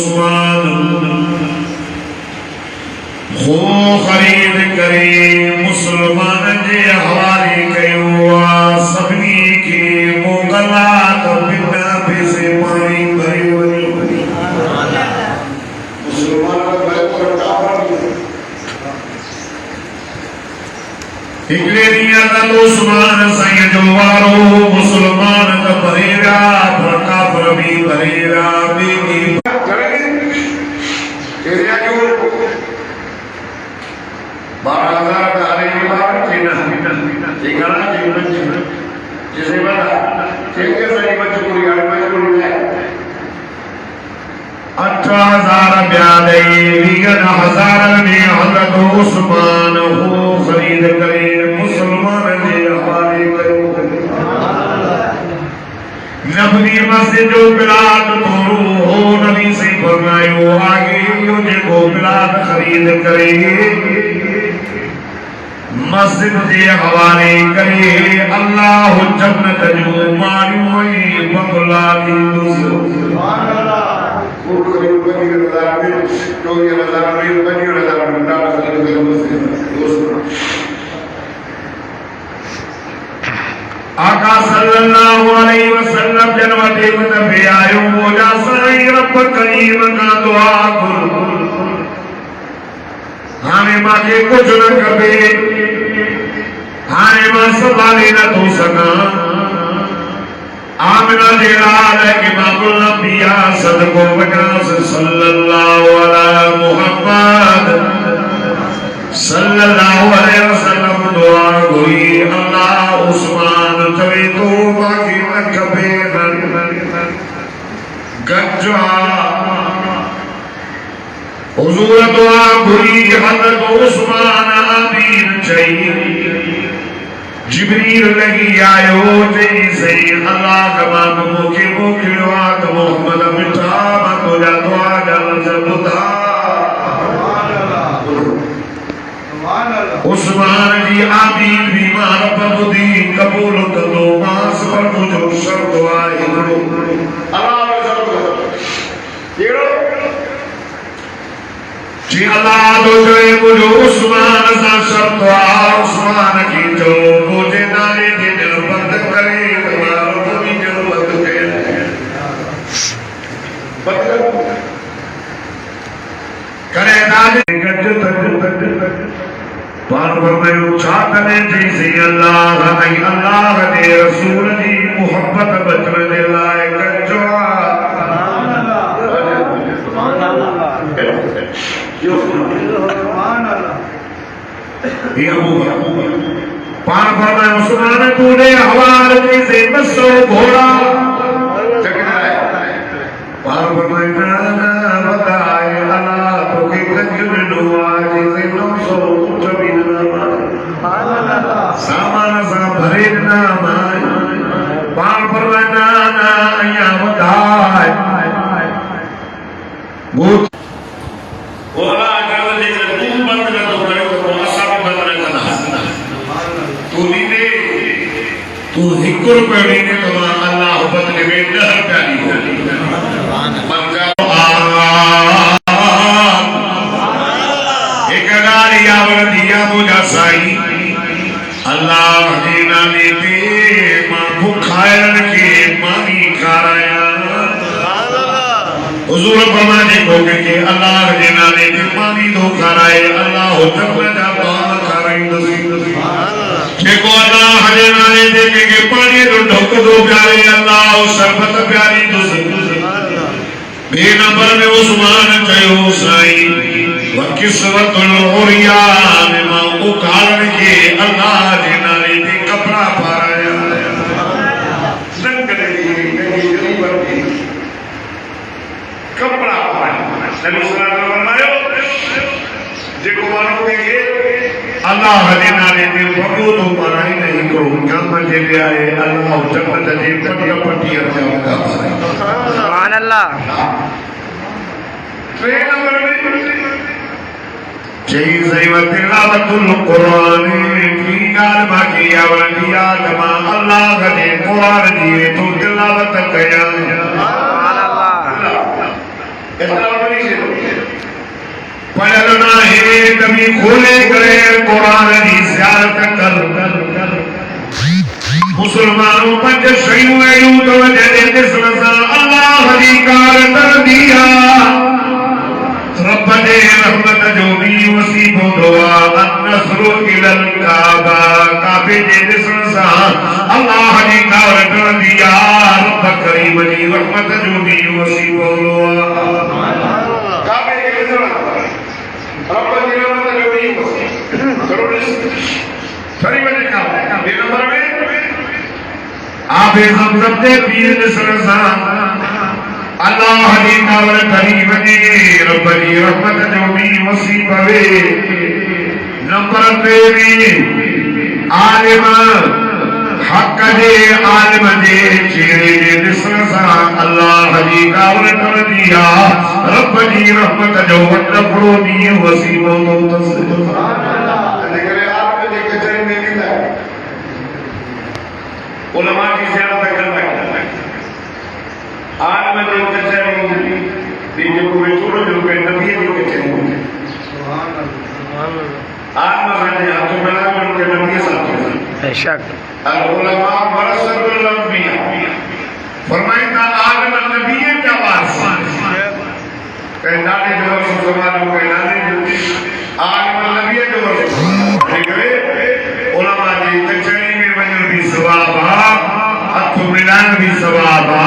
عثمان خو خرید کرے مسلمان جے حوالی کیوا سبنی کی مغلات بنا پیسے پانی بھری وری مسلمان بہتر کافر اکلے دیا تا عثمان سائیں جوارو مسلمان کا بھریرا پر کافر بھی بھریرا بی ایریا کیوں 12,000 کا علیہ بار چینا چیکانا چینا جسے بتا چیکے سنی بچ پوری آڑ بچ پوری ہے 18,000 بیادے لیگن ہزار میں حضرت عثمان ہو خرید کرے مسلمان دے حوالے کرو نبی مسجد جو بلاد تھورو ہو نبی سے فرمائیو آگے یو جے کو بلاد خرید کرے مسجد دے حوالے کرے اللہ جنت جو ماری ہوئی بغلا کی دوسرو سبحان اللہ کوٹ کریو بنی رضا میں ٹوئی رضا میں بنی رضا میں ڈالا کریو مسجد دوسرو آقا صلی اللہ علیہ وسلم جنوٹے مدفع آئیو موجہ سائی رب کریم کا دعا کر ہمیں ماں کے کچھ نہ کبھی ہمیں ماں سبالے نہ تو سکا آمنہ جلال ہے امام الانبیاء صدق و بکاس صلی اللہ علیہ محمد صلی اللہ علیہ وسلم دعا گوئی اللہ عثمان توی تو باقی مکبے گجا حضور دعا گوئی حضرت عثمان آمین چاہیے جبریل لگی آئیو تیری سے اللہ کمان موکلوات محمد مٹھا مکو جا دعا جل جلتا عثمان جی آمین بیمار پر دی قبول کرو ماس پر مجھو شرط آئی کرو اللہ جی اللہ تو جوئے مجھو عثمان سا شرط آ عثمان کی جو مجھے نالے دی دل بند کرے تمہارا بھی دل بند کرے نالے گجھ تک پار فرمائیو چھاکنے جیسے اللہ ای اللہ دے رسول دی محبت بچر دے لائے گجوا یہ ابو پار فرمائیو عثمان تو نے حوال جیسے بسو گھوڑا پار فرمائیو نانا بتائے اللہ تو کہ گجھ میں ڈوا جیسے 900 سامان سا بھرے نام پان پر نانا یا بدھائے گوت اولا اگر دیکھنے تو بند کر دو کرے تو ایسا بھی بند رہے گا تو لینے تو ہکر پیڑینے تو اللہ بدلے میں نہر پیاری ہو منجا ایک گاری آور دیا مجھا سائی اللہ دینا لیتے ماں بکھائر کے مانی کھارایا حضور فرمانے کو کہ اللہ دینا لیتے مانی دو کھارائے اللہ حجب جا پانا کھارائی دسی چھکو اللہ دینا لیتے کہ پانی دو ڈھک دو پیارے اللہ شربت پیاری دسی بے نمبر میں عثمان چاہیو سائی وَقِسْوَةُ الْعُرْيَانِ مَا اُکھارن کے اللہ جینا لیتے کپڑا پارایا ننگلے لیے کپڑا پارایا نبی صلی اللہ علیہ وسلم جے کو مانو گے اللہ جینا لیتے بھگو تو پارائی نہیں کرو کام جے لے آئے اللہ جنت جے پٹیا پٹیا جاؤں سبحان اللہ ٹرین نمبر میں چیز و تلاوت القرآن کی گال باقی آوردیا جمع اللہ گھنے قرآن دیئے تو تلاوت کیا سبحان اللہ پڑھنا ہے کبھی کھولے کرے قرآن کی زیارت کر مسلمانوں پنج شیوں ایوں توجہ دے سنسا اللہ دی کار کر دیا رب دے رحمت جو بھی وسیب دعا النصر الالکعبہ کعبے دے سنسا اللہ دی کار کر دیا رب کریم دی رحمت جو بھی وسیب دعا کعبے دے سنسا رب دی رحمت جو بھی وسیب ضرور سری بجے کعبہ یہ نمبر میں آپ زمزم دے پیر سرسا اللہ دی کار کریم دی رب دی رحمت جو بھی وسیع پوے نمبر تیری عالم حق دے عالم دے چہرے دے سرسا اللہ دی کار کر دیا رب دی رحمت جو وٹپڑو دی وسیع پوے علماء کی زیارت کرنا ہے آج میں جو کچھے دیجے کو میں چھوڑو جو کہ نبی جو کچھے ہوتے آج میں ساتھ آپ تو ملا میں ان کے نبی ساتھ ہوتے العلماء ورثۃ الانبیاء فرمائے تھا آج میں نبی کیا وارث کہنا نے جو زمانوں کہنا نے آج میں نبی جو ورث علماء جی کچھے بھی ثوابا ہاتھ ملان بھی ثوابا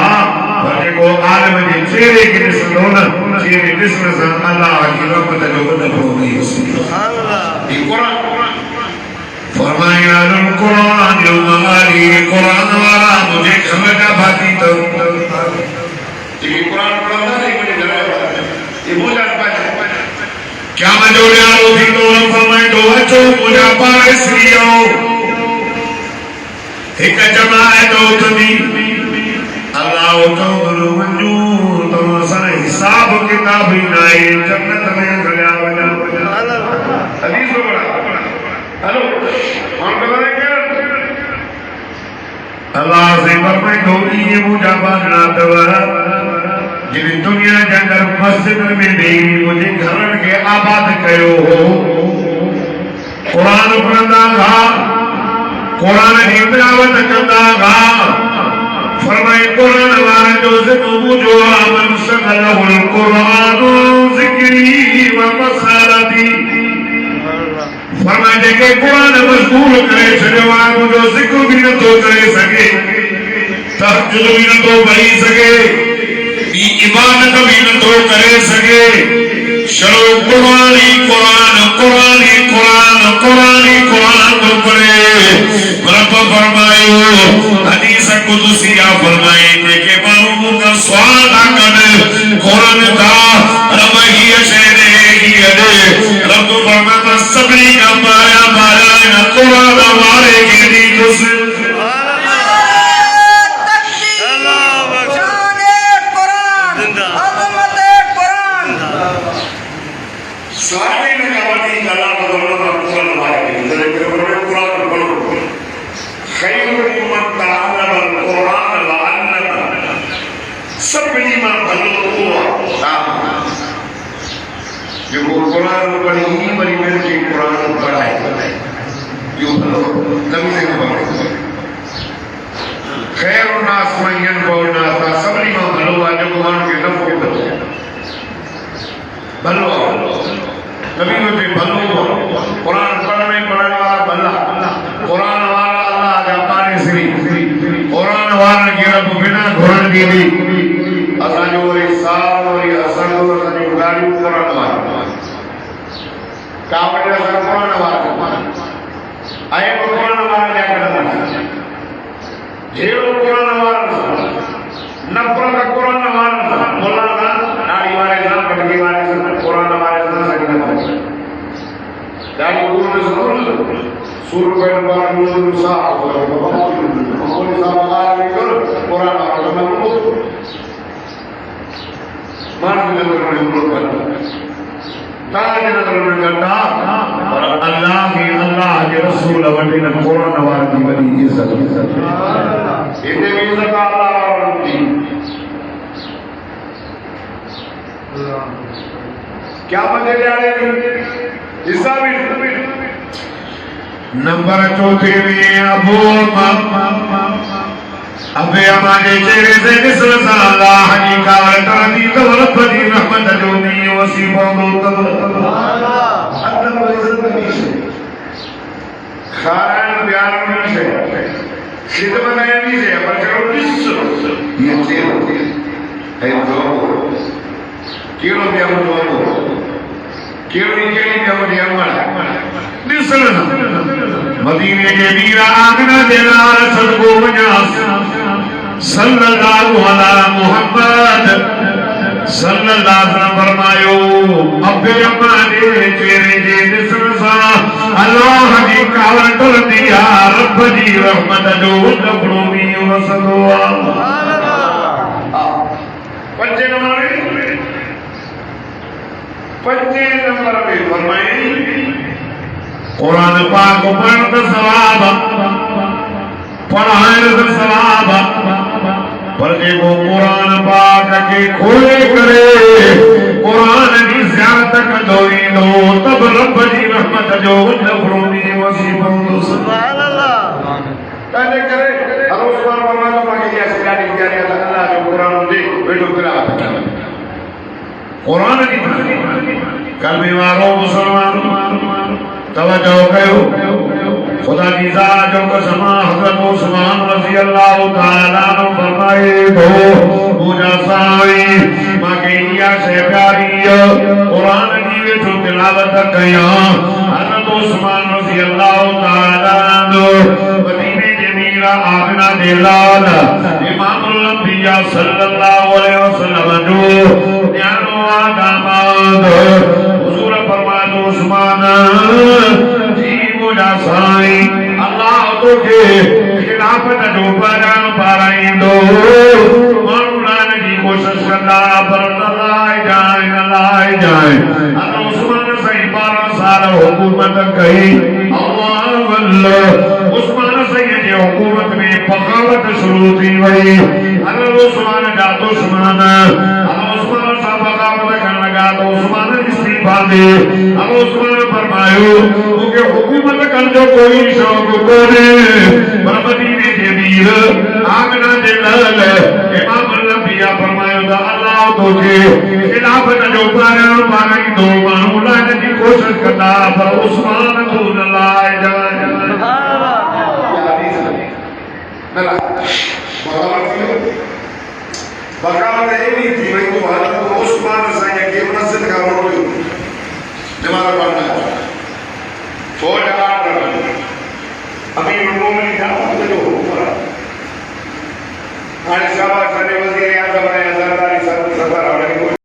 اور کو عالم کے چہرے کی نسلونا چہرے نسل سے اللہ کی رحمت جو بدل ہو گئی سبحان اللہ یہ قرآن فرمایا القرآن جو ہماری قرآن والا مجھے کھمٹا بھاتی تو یہ قرآن پڑھنا نہیں مجھے جلائے یہ مجھے کیا میں جو ریالو تھی تو فرمائے جو اچھو مجھے پائے سریعو ایک جماعت ہوتی اللہ تعالی منجور تو سن حساب کتاب ہی نائے جنت میں گلیا وجہ حدیث کو بڑا ہلو ہم بتائیں کیا اللہ سے فرمائے تو یہ مجھا باجنا دوارا جن دنیا کے اندر مسجد میں بھی مجھے گھرن کے آباد کرو ہو قرآن پڑھنا تھا قرآن کی تلاوت کرتا گا فرمائے قرآن والا جو ذکر جو آمن شغلہ القرآن ذکری و مسالتی فرمائے جے کہ قرآن مشغول کرے شجوان جو ذکر بھی نہ تو کرے سکے تحجد بھی نہ تو پڑھی سکے عبادت بھی نہ تو کرے سکے شروع قرآن قرآن کو پڑھے رب فرمائے حدیث قدسیہ فرمائے کہ مانو کا سوال آکر قرآن کا رب ہی شہرے ہی دے رب فرمائے سبری کا مایا قرآن ہمارے کے لیے قرآن پڑھی ہی بڑی میرے کی قرآن پڑھائے یوں نبی سے پڑھائے خیر الناس من ينفع الناس سبری میں بھلو آ جو قرآن کے نفع کے بچے بھلو نبی میں بھلو قرآن پڑھنے والا بھلا قرآن والا اللہ کا پانے سری قرآن والا کی رب بنا گھرن دی دی اسا جو رسال اور اصل اور جو گاڑی قرآن والا کاوڑ کا قرآن والا آئے کو قرآن والا کیا کرنا جیو قرآن والا نفر کا قرآن والا مولانا ناڑی والے نام پٹکی والے قرآن والے نام سکتا داڑی قرآن سے سنو سور پہن بار نور صاحب محمد صاحب آئے قرآن والا مان میں اللہ کی اللہ کے رسول وڈی نے قرآن وار کی بڑی عزت اتنے عزت اللہ اور دی کیا مجھے جانے گی حصہ بھی نمبر 34 میں ابے ہمارے چہرے سے نسل صلی اللہ علیہ کاورتانی تورفتی رحمت جونی وسیبوں دو خاران بیان میں سے سید بنائے بھی سے پر چلو کس یہ چہر ہے دو کیلو دیا دو کیلو دیا دیا مدینے کے میرا آگنا دلال صدقو بنیاس صلی اللہ علیہ محمد صلی اللہ علیہ وسلم فرمایو ابے امانے چیرے جے دسن سا اللہ جی کاورٹل دیا رب جی رحمت جو دفنومی وسدوا پنجے نمبر پہ فرمائیں قرآن پاک پڑھنے کا ثواب پڑھائے کا ثواب پر دیکھو قرآن پاک کے کھولے کرے قرآن کی زیادت کا دوئی دو تب رب جی رحمت جو نفرونی وسیبوں سبحان اللہ کہنے کرے ہر عثمان فرماتا ماں کہ یہ سکالی پیاری اللہ جو قرآن دے بیٹو تلاوت کرے قرآن کی قلبی مارو مسلمان توجہ کرو خدا کی ذات جو قسمہ حضرت عثمان رضی اللہ تعالیٰ عنہ فرمائے دو مجھا ساوی مکینیا سے پیاری قرآن کی ویٹو تلاوت کیا حضرت عثمان رضی اللہ تعالیٰ عنہ مدینہ جمیلہ آمنہ دلال امام الانبیاء صلی اللہ علیہ وسلم جو نیانو آداماد حضور فرمائے عثمان جی مجھا سائی اللہ تو کے خلافت جو پران پارائیں دو مولانا کی کوشش کرنا پر لائے جائیں اللہ عثمان صحیح 12 سال حکومت کہی اللہ واللہ عثمان صحیح جی حکومت میں بغاوت شروع تھی وہی اللہ عثمان جاتو عثمان صاحب بغاوت کرنے لگا تو عثمان استعفا دے اب عثمان فرمایو کہ حکومت کر جو کوئی شوق کرے پر مدینے کے میر آمنہ جلال امام الانبیاء فرمایو دا اللہ تو کے خلافت جو پارائیں دو مولانا کی کوشش کرنا پر عثمان دون اللہ جائے بغاوت ایلی تھی میں تو حضرت عثمان سائیں کہ منصب کا موضوع جماعت پڑھنا ہے فوج آرڈر امیر المومنین جہاں جو حکومت آج صاحب سنے وزیر